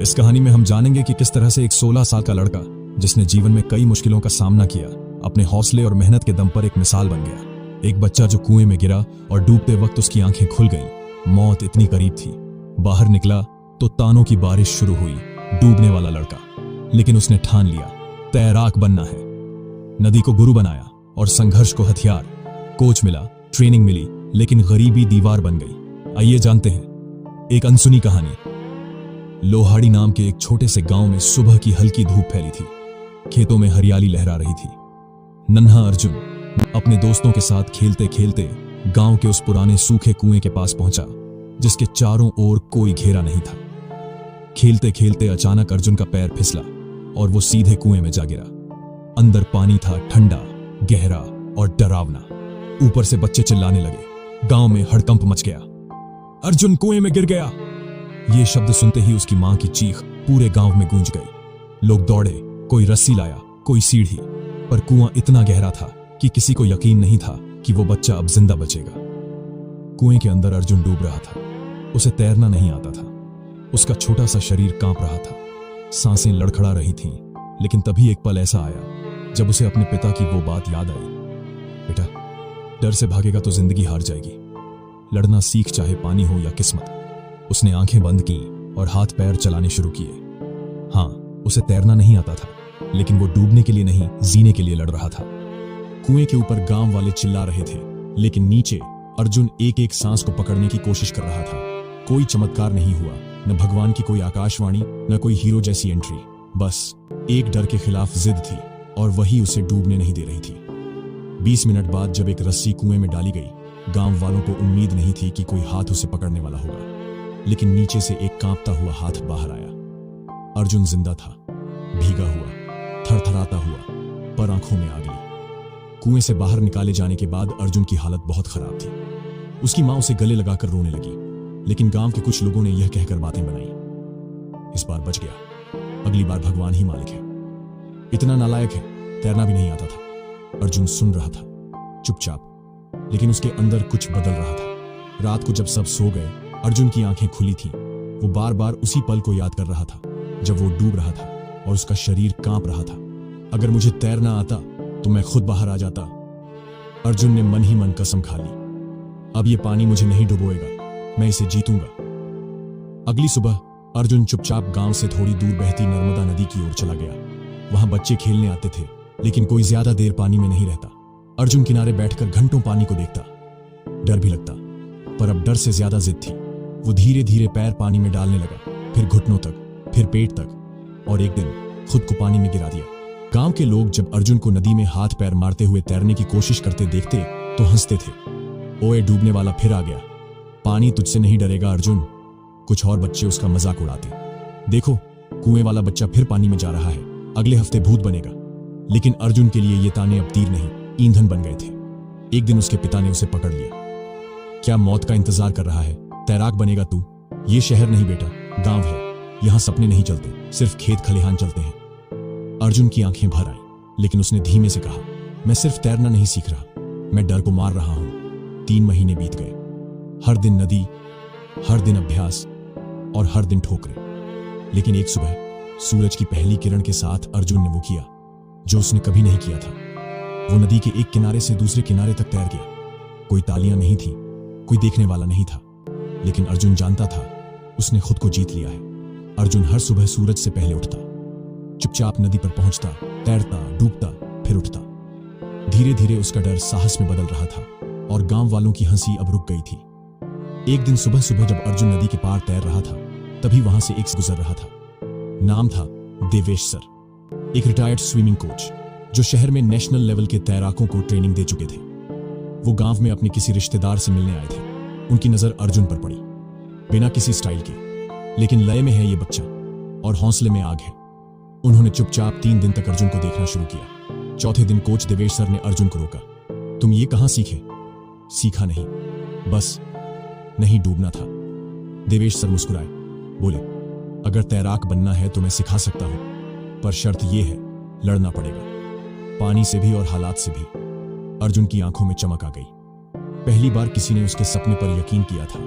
इस कहानी में हम जानेंगे कि किस तरह से एक 16 साल का लड़का जिसने जीवन में कई मुश्किलों का सामना किया, अपने हौसले और मेहनत के दम पर एक मिसाल बन गया। एक बच्चा जो कुएं में गिरा और डूबते वक्त उसकी आंखें खुल गईं। मौत इतनी करीब थी। बाहर निकला तो तानों की बारिश शुरू हुई। डूबने वाला लड़का, लेकिन उसने ठान लिया तैराक बनना है। नदी को गुरु बनाया और संघर्ष को हथियार। कोच मिला, ट्रेनिंग मिली, लेकिन गरीबी दीवार बन गई। आइए जानते हैं एक अनसुनी कहानी। लोहाड़ी नाम के एक छोटे से गांव में सुबह की हल्की धूप फैली थी। खेतों में हरियाली लहरा रही थी। नन्हा अर्जुन अपने दोस्तों के साथ खेलते खेलते गांव के उस पुराने सूखे कुएं के पास पहुंचा, जिसके चारों ओर कोई घेरा नहीं था। खेलते खेलते अचानक अर्जुन का पैर फिसला और वो सीधे कुएं में जा गिरा। अंदर पानी था, ठंडा, गहरा और डरावना। ऊपर से बच्चे चिल्लाने लगे। गांव में हड़कंप मच गया। अर्जुन कुएं में गिर गया। ये शब्द सुनते ही उसकी मां की चीख पूरे गांव में गूंज गई। लोग दौड़े, कोई रस्सी लाया, कोई सीढ़ी, पर कुआं इतना गहरा था कि किसी को यकीन नहीं था कि वो बच्चा अब जिंदा बचेगा। कुएं के अंदर अर्जुन डूब रहा था। उसे तैरना नहीं आता था। उसका छोटा सा शरीर कांप रहा था। सांसें लड़खड़ा रही थीं, लेकिन तभी एक पल ऐसा आया जब उसे अपने पिता की वो बात याद आई। बेटा, डर से भागेगा तो जिंदगी हार जाएगी। लड़ना सीख, चाहे पानी हो या किस्मत। उसने आंखें बंद की और हाथ पैर चलाने शुरू किए। हां, उसे तैरना नहीं आता था, लेकिन वो डूबने के लिए नहीं, जीने के लिए लड़ रहा था। कुएं के ऊपर गांव वाले चिल्ला रहे थे, लेकिन नीचे अर्जुन एक एक सांस को पकड़ने की कोशिश कर रहा था। कोई चमत्कार नहीं हुआ, न भगवान की कोई आकाशवाणी, न कोई हीरो जैसी एंट्री। बस एक डर के खिलाफ जिद थी, और वही उसे डूबने नहीं दे रही थी। 20 मिनट बाद जब एक रस्सी कुएं में डाली गई, गांव वालों को उम्मीद नहीं थी कि कोई हाथ उसे पकड़ने वाला होगा, लेकिन नीचे से एक कांपता हुआ हाथ बाहर आया। अर्जुन जिंदा था, भीगा हुआ, थरथराता हुआ, पर आंखों में आग ली। कुएं से बाहर निकाले जाने के बाद अर्जुन की हालत बहुत खराब थी। उसकी मां उसे गले लगाकर रोने लगी, लेकिन गांव के कुछ लोगों ने यह कहकर बातें बनाई, इस बार बच गया, अगली बार भगवान ही मालिक है। इतना नालायक है, तैरना भी नहीं आता था। अर्जुन सुन रहा था, चुपचाप, लेकिन उसके अंदर कुछ बदल रहा था। रात को जब सब सो गए, अर्जुन की आंखें खुली थीं। वो बार बार उसी पल को याद कर रहा था जब वो डूब रहा था और उसका शरीर कांप रहा था। अगर मुझे तैरना आता तो मैं खुद बाहर आ जाता। अर्जुन ने मन ही मन कसम खा ली, अब ये पानी मुझे नहीं डुबोएगा, मैं इसे जीतूंगा। अगली सुबह अर्जुन चुपचाप गांव से थोड़ी दूर बहती नर्मदा नदी की ओर चला गया। वहां बच्चे खेलने आते थे, लेकिन कोई ज्यादा देर पानी में नहीं रहता। अर्जुन किनारे बैठकर घंटों पानी को देखता। डर भी लगता, पर अब डर से ज्यादा जिद थी। वो धीरे धीरे पैर पानी में डालने लगा, फिर घुटनों तक, फिर पेट तक, और एक दिन खुद को पानी में गिरा दिया। गांव के लोग जब अर्जुन को नदी में हाथ पैर मारते हुए तैरने की कोशिश करते देखते तो हंसते थे। ओए डूबने वाला फिर आ गया, पानी तुझसे नहीं डरेगा अर्जुन। कुछ और बच्चे उसका मजाक उड़ाते, देखो कुएं वाला बच्चा फिर पानी में जा रहा है, अगले हफ्ते भूत बनेगा। लेकिन अर्जुन के लिए ये ताने अब तीर नहीं, ईंधन बन गए थे। एक दिन उसके पिता ने उसे पकड़ लिया। क्या मौत का इंतजार कर रहा है? तैराक बनेगा तू। ये शहर नहीं बेटा, गांव है। यहां सपने नहीं चलते, सिर्फ खेत खलिहान चलते हैं। अर्जुन की आंखें भर आई, लेकिन उसने धीमे से कहा, मैं सिर्फ तैरना नहीं सीख रहा, मैं डर को मार रहा हूं। 3 महीने बीत गए। हर दिन नदी, हर दिन अभ्यास और हर दिन ठोकरें। लेकिन एक सुबह सूरज की पहली किरण के साथ अर्जुन ने वो किया जो उसने कभी नहीं किया था। वो नदी के एक किनारे से दूसरे किनारे तक तैर गया। कोई तालियां नहीं थी, कोई देखने वाला नहीं था, लेकिन अर्जुन जानता था उसने खुद को जीत लिया है। अर्जुन हर सुबह सूरज से पहले उठता, चुपचाप नदी पर पहुंचता, तैरता, डूबता, फिर उठता। धीरे धीरे उसका डर साहस में बदल रहा था, और गांव वालों की हंसी अब रुक गई थी। एक दिन सुबह सुबह जब अर्जुन नदी के पार तैर रहा था, तभी वहां से एक गुजर रहा था। नाम था देवेश सर, एक रिटायर्ड स्विमिंग कोच जो शहर में नेशनल लेवल के तैराकों को ट्रेनिंग दे चुके थे। वो गांव में अपने किसी रिश्तेदार से मिलने आए थे। उनकी नजर अर्जुन पर पड़ी, बिना किसी स्टाइल के, लेकिन लय में है ये बच्चा और हौसले में आग है। उन्होंने चुपचाप 3 दिन तक अर्जुन को देखना शुरू किया। चौथे दिन कोच देवेश सर ने अर्जुन को रोका, तुम ये कहां सीखे? सीखा नहीं, बस नहीं डूबना था। देवेश सर मुस्कुराए, बोले, अगर तैराक बनना है तो मैं सिखा सकता हूं, पर शर्त यह है, लड़ना पड़ेगा, पानी से भी और हालात से भी। अर्जुन की आंखों में चमक आ गई। पहली बार किसी ने उसके सपने पर यकीन किया था।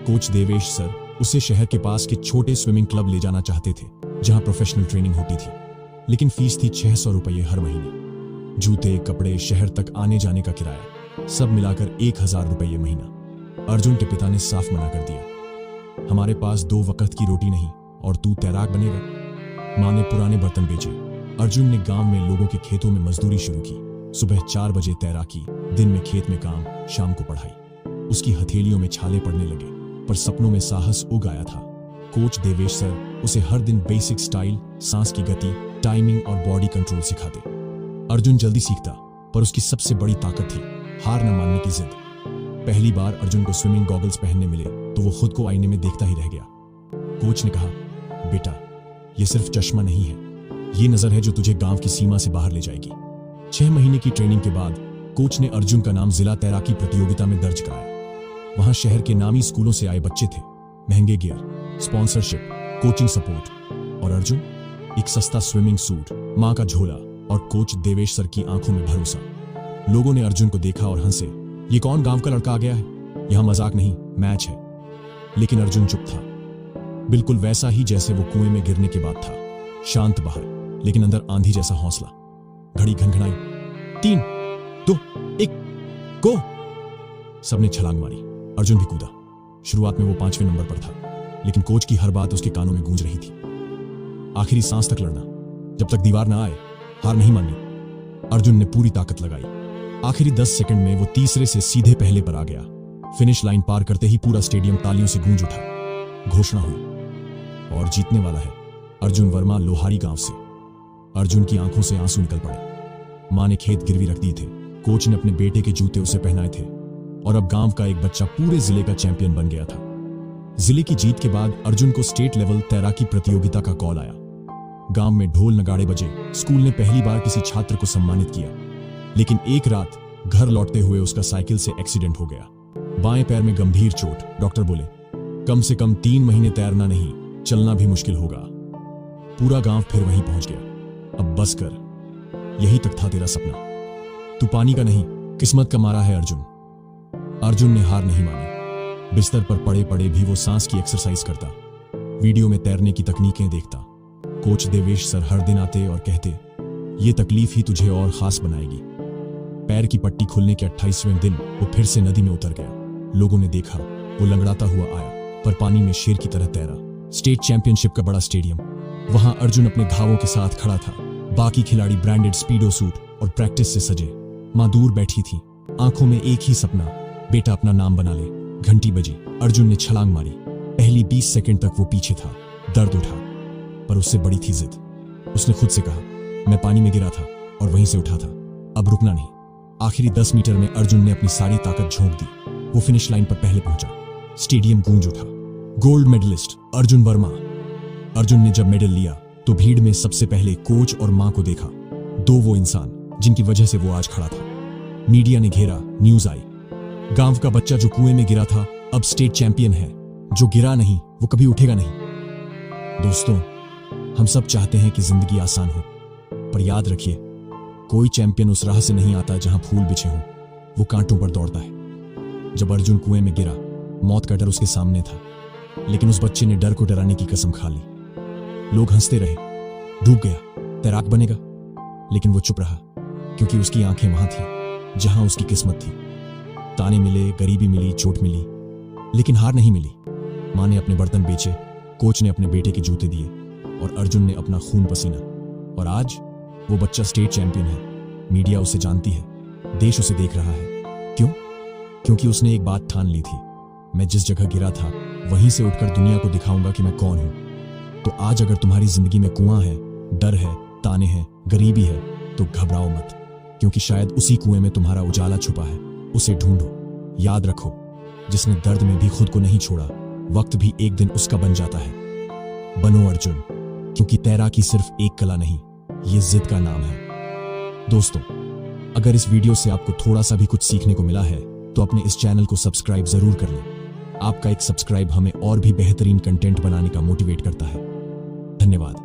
कोच देवेश सर उसे शहर के पास के छोटे स्विमिंग क्लब ले जाना चाहते थे जहां प्रोफेशनल ट्रेनिंग होती थी, लेकिन फीस थी 600 रुपये हर महीने। जूते, कपड़े, शहर तक आने जाने का किराया, सब मिलाकर 1000 रुपये महीना। अर्जुन के पिता ने साफ मना कर दिया, हमारे पास 2 वक्त की रोटी नहीं और तू तैराक बनेगा। मां ने पुराने बर्तन बेचे। अर्जुन ने गांव में लोगों के खेतों में मजदूरी शुरू की। सुबह 4 बजे तैराकी, दिन में खेत में काम, शाम को पढ़ाई। उसकी हथेलियों में छाले पड़ने लगे, पर सपनों में साहस उग आया था। कोच देवेश सर उसे हर दिन बेसिक स्टाइल, सांस की गति, टाइमिंग और बॉडी कंट्रोल सिखाते। अर्जुन जल्दी सीखता, पर उसकी सबसे बड़ी ताकत थी हार न मानने की जिद। पहली बार अर्जुन को स्विमिंग गॉगल्स पहनने मिले तो वो खुद को आईने में देखता ही रह गया। कोच ने कहा, बेटा, ये सिर्फ चश्मा नहीं है, ये नजर है जो तुझे गांव की सीमा से बाहर ले जाएगी। 6 महीने की ट्रेनिंग के बाद कोच ने अर्जुन का नाम जिला तैराकी प्रतियोगिता में दर्ज कराया। वहां शहर के नामी स्कूलों से आए बच्चे थे, महंगे गियर, स्पॉन्सरशिप, कोचिंग सपोर्ट, और अर्जुन एक सस्ता स्विमिंग सूट, मां का झोला और कोच देवेश सर की आंखों में भरोसा। लोगों ने अर्जुन को देखा और हंसे, ये कौन गांव का लड़का आ गया है, यहां मजाक नहीं, मैच है। लेकिन अर्जुन चुप था, बिल्कुल वैसा ही जैसे वो कुएं में गिरने के बाद था, शांत बाहर लेकिन अंदर आंधी जैसा हौसला। घड़ी घनघनाई, 3, 2, 1, गो। सबने छलांग मारी, अर्जुन भी कूदा। शुरुआत में वो 5वें नंबर पर था, लेकिन कोच की हर बात उसके कानों में गूंज रही थी। आखिरी सांस तक लड़ना, जब तक दीवार ना आए, हार नहीं माननी। अर्जुन ने पूरी ताकत लगाई। आखिरी 10 सेकंड में वो तीसरे से सीधे पहले पर आ गया। फिनिश लाइन पार करते ही पूरा स्टेडियम तालियों से गूंज उठा। घोषणा हुई, और जीतने वाला है अर्जुन वर्मा, लोहारी गांव से। अर्जुन की आंखों से आंसू निकल पड़े। मां ने खेत गिरवी रख दिए थे, कोच ने अपने बेटे के जूते उसे पहनाए थे, और अब गांव का एक बच्चा पूरे जिले का चैंपियन बन गया था। जिले की जीत के बाद अर्जुन को स्टेट लेवल तैराकी प्रतियोगिता का कॉल आया। गांव में ढोल नगाड़े बजे, स्कूल ने पहली बार किसी छात्र को सम्मानित किया। लेकिन एक रात घर लौटते हुए उसका साइकिल से एक्सीडेंट हो गया। बाएं पैर में गंभीर चोट। डॉक्टर बोले, कम से कम 3 महीने तैरना नहीं, चलना भी मुश्किल होगा। पूरा गांव फिर वहीं पहुंच गया। अब बस कर, यही तक था तेरा सपना, तू पानी का नहीं, किस्मत का मारा है अर्जुन। अर्जुन ने हार नहीं मानी। बिस्तर पर पड़े पड़े भी वो सांस की एक्सरसाइज करता, वीडियो में तैरने की तकनीकें देखता। कोच देवेश सर हर दिन आते और कहते, ये तकलीफ ही तुझे और खास बनाएगी। पैर की पट्टी खुलने के 28वें दिन वो फिर से नदी में उतर गया। लोगों ने देखा, वो लंगड़ाता हुआ आया, पर पानी में शेर की तरह तैरा। स्टेट चैंपियनशिप का बड़ा स्टेडियम, वहां अर्जुन अपने घावों के साथ खड़ा था। बाकी खिलाड़ी ब्रांडेड स्पीडो सूट और प्रैक्टिस से सजे। मां दूर बैठी थी, आंखों में एक ही सपना, बेटा अपना नाम बना ले। घंटी बजी, अर्जुन ने छलांग मारी। पहली 20 सेकंड तक वो पीछे था, दर्द उठा, पर उससे बड़ी थी जिद। उसने खुद से कहा, मैं पानी में गिरा था और वहीं से उठा था, अब रुकना नहीं। आखिरी 10 मीटर में अर्जुन ने अपनी सारी ताकत झोंक दी। वो फिनिश लाइन पर पहले पहुंचा। स्टेडियम गूंज उठा। Gold medallist Arjun Verma. अर्जुन ने जब मेडल लिया तो भीड़ में सबसे पहले कोच और मां को देखा, 2 वो इंसान जिनकी वजह से वो आज खड़ा था। मीडिया ने घेरा, न्यूज आई, गांव का बच्चा जो कुएं में गिरा था अब स्टेट चैंपियन है। जो गिरा नहीं वो कभी उठेगा नहीं। दोस्तों, हम सब चाहते हैं कि जिंदगी आसान हो, पर याद रखिए, कोई चैंपियन उस राह से नहीं आता जहां फूल बिछे हों, वो कांटों पर दौड़ता है। जब अर्जुन कुएं में गिरा, मौत का डर उसके सामने था, लेकिन उस बच्चे ने डर को डराने की कसम खा ली। लोग हंसते रहे, डूब गया, तैराक बनेगा, लेकिन वो चुप रहा, क्योंकि उसकी आंखें वहां थी जहां उसकी किस्मत थी। ताने मिले, गरीबी मिली, चोट मिली, लेकिन हार नहीं मिली। मां ने अपने बर्तन बेचे, कोच ने अपने बेटे के जूते दिए, और अर्जुन ने अपना खून पसीना। और आज वो बच्चा स्टेट चैंपियन है। मीडिया उसे जानती है, देश उसे देख रहा है। क्यों? क्योंकि उसने एक बात ठान ली थी, मैं जिस जगह गिरा था वहीं से उठकर दुनिया को दिखाऊंगा कि मैं कौन हूं। तो आज अगर तुम्हारी जिंदगी में कुआं है, डर है, ताने हैं, गरीबी है, तो घबराओ मत, क्योंकि शायद उसी कुएं में तुम्हारा उजाला छुपा है। उसे ढूंढो। याद रखो, जिसने दर्द में भी खुद को नहीं छोड़ा, वक्त भी एक दिन उसका बन जाता है। बनो अर्जुन, क्योंकि तैराकी सिर्फ एक कला नहीं, ये जिद का नाम है। दोस्तों, अगर इस वीडियो से आपको थोड़ा सा भी कुछ सीखने को मिला है तो अपने इस चैनल को सब्सक्राइब जरूर कर लें। आपका एक सब्सक्राइब हमें और भी बेहतरीन कंटेंट बनाने का मोटिवेट करता है। धन्यवाद।